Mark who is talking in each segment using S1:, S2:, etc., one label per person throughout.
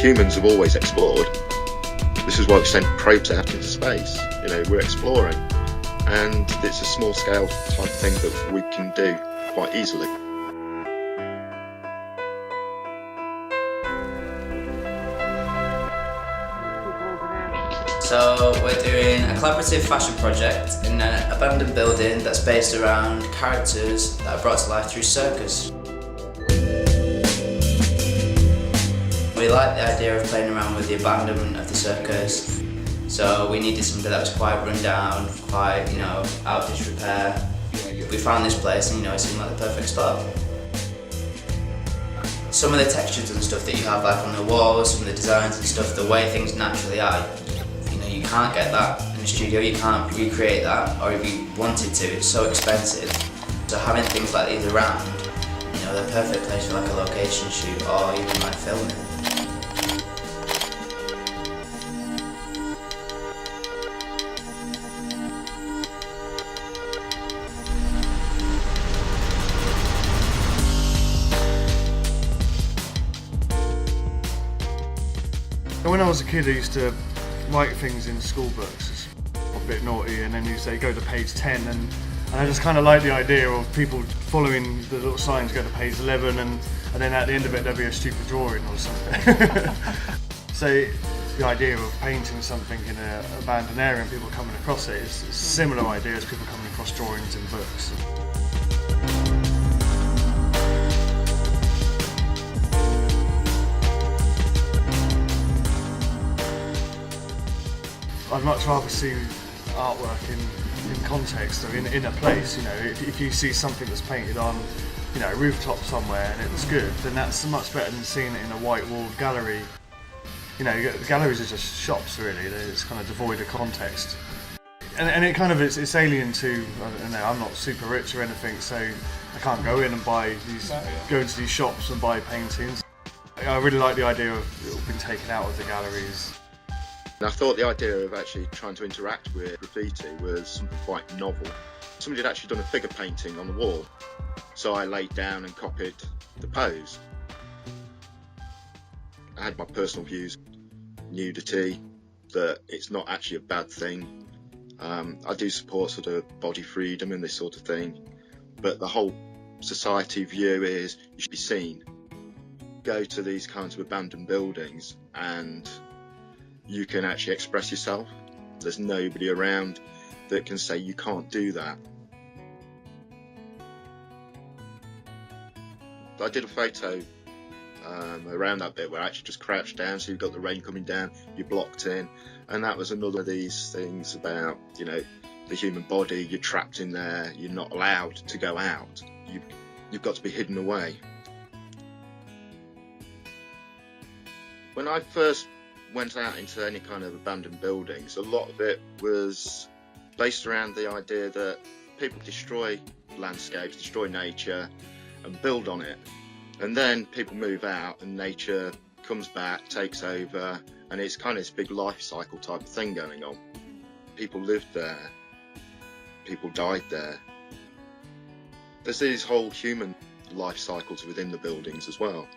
S1: Humans have always explored. This is why we send probes out into space. We're exploring, and it's a small scale type thing that we can do quite easily.
S2: So we're doing a collaborative fashion project in an abandoned building that's based around characters that are brought to life through circus. We like the idea of playing around with the abandonment of the circus, so we needed something that was quite run down, quite, out of disrepair. We found this place and it seemed like the perfect spot. Some of the textures and stuff that you have like on the walls, some of the designs and stuff, the way things naturally are, you can't get that in the studio, you can't recreate that, or if you wanted to, it's so expensive. So having things like these around, they're a perfect place for like a location shoot or even like filming.
S3: When I was a kid, I used to write things in school books, a bit naughty, and then you say go to page 10, and I just kind of like the idea of people following the little signs, go to page 11, and then at the end of it there'll be a stupid drawing or something. So the idea of painting something in an abandoned area and people coming across it is a similar idea as people coming across drawings in books. I'd much rather see artwork in context or in a place. If you see something that's painted on, a rooftop somewhere and it was good, then that's much better than seeing it in a white-walled gallery. Galleries are just shops really. It's kind of devoid of context, and it kind of it's alien to. I'm not super rich or anything, so I can't go in and go into these shops and buy paintings. I really like the idea of it being taken out of the galleries.
S1: And I thought the idea of actually trying to interact with graffiti was something quite novel. Somebody had actually done a figure painting on the wall, so I laid down and copied the pose. I had my personal views, nudity, that it's not actually a bad thing. I do support sort of body freedom and this sort of thing, but the whole society view is you should be seen. Go to these kinds of abandoned buildings and you can actually express yourself. There's nobody around that can say you can't do that. I did a photo around that bit where I actually just crouched down, so you've got the rain coming down, you're blocked in, and that was another of these things about, the human body, you're trapped in there, you're not allowed to go out, you've got to be hidden away. When I first went out into any kind of abandoned buildings, a lot of it was based around the idea that people destroy landscapes, destroy nature and build on it, and then people move out and nature comes back, takes over, and it's kind of this big life cycle type of thing going on. People lived there, people died there. There's these whole human life cycles within the buildings as well,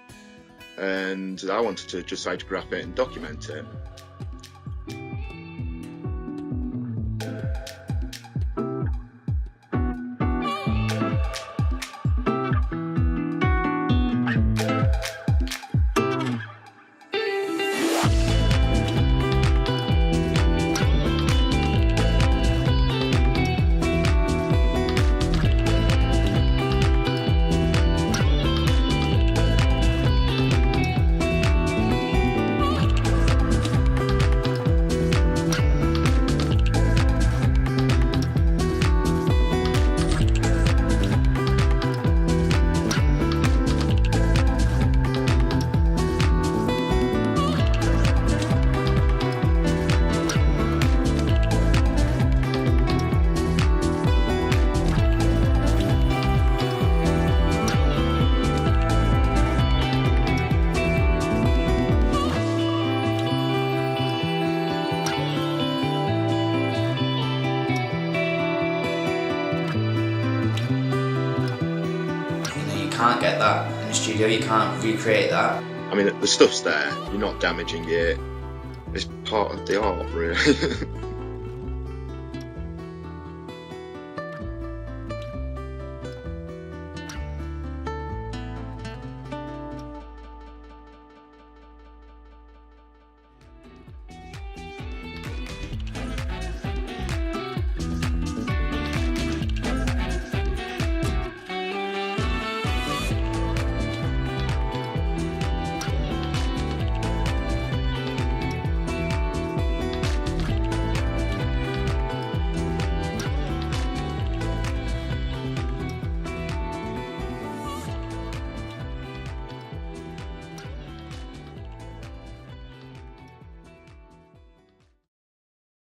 S1: and I wanted to just photograph it and document it.
S2: You can't get that in the studio, you can't recreate that.
S1: I mean, the stuff's there. You're not damaging it. It's part of the art, really.